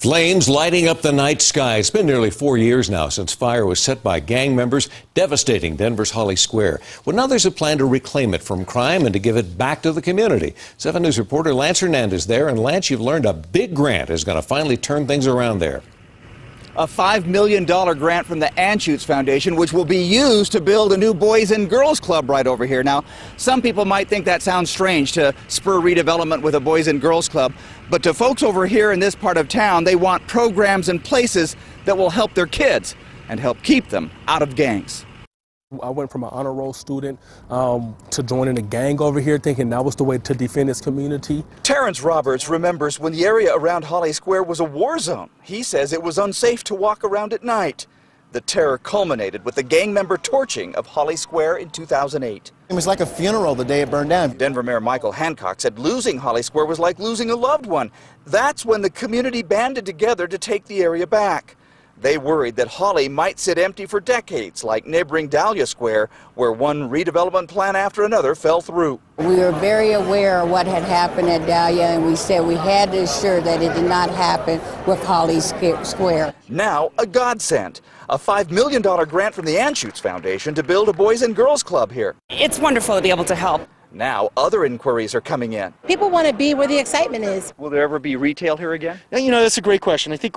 Flames lighting up the night sky. It's been nearly 4 years now since fire was set by gang members, devastating Denver's Holly Square. Well, now there's a plan to reclaim it from crime and to give it back to the community. 7 News reporter Lance Hernandez there. And Lance, you've learned a big grant is going to finally turn things around there. A $5 million grant from the Anschutz Foundation, which will be used to build a new Boys and Girls Club right over here. Now, some people might think that sounds strange to spur redevelopment with a Boys and Girls Club, but to folks over here in this part of town, they want programs and places that will help their kids and help keep them out of gangs. I went from an honor roll student to joining a gang over here, thinking that was the way to defend his community. Terrence Roberts remembers when the area around Holly Square was a war zone. He says it was unsafe to walk around at night. The terror culminated with the gang member torching of Holly Square in 2008. It was like a funeral the day it burned down. Denver Mayor Michael Hancock said losing Holly Square was like losing a loved one. That's when the community banded together to take the area back. They worried that Holly might sit empty for decades, like neighboring Dahlia Square, where one redevelopment plan after another fell through. We were very aware of what had happened at Dahlia, and we said we had to ensure that it did not happen with Holly Square. Now, a godsend. A $5 million grant from the Anschutz Foundation to build a Boys and Girls Club here. It's wonderful to be able to help. Now, other inquiries are coming in. People want to be where the excitement is. Will there ever be retail here again? You know, that's a great question. I think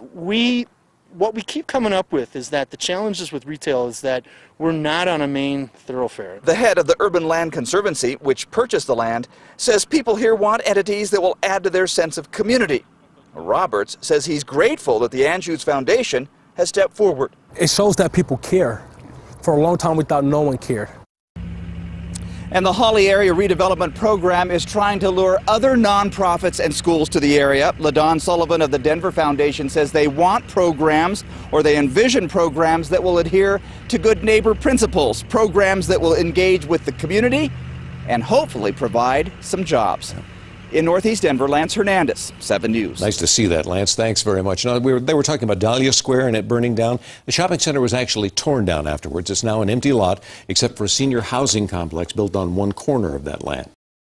what we keep coming up with is that the challenges with retail is that we're not on a main thoroughfare. The head of the Urban Land Conservancy, which purchased the land, says people here want entities that will add to their sense of community. Roberts says he's grateful that the Anschutz Foundation has stepped forward. It shows that people care. For a long time we thought no one cared. And the Holly Area Redevelopment Program is trying to lure other nonprofits and schools to the area. LaDon Sullivan of the Denver Foundation says they want programs, or they envision programs that will adhere to good neighbor principles, programs that will engage with the community and hopefully provide some jobs. In Northeast Denver, Lance Hernandez, 7 News. Nice to see that, Lance. Thanks very much. Now, they were talking about Dahlia Square and it burning down. The shopping center was actually torn down afterwards. It's now an empty lot, except for a senior housing complex built on one corner of that land.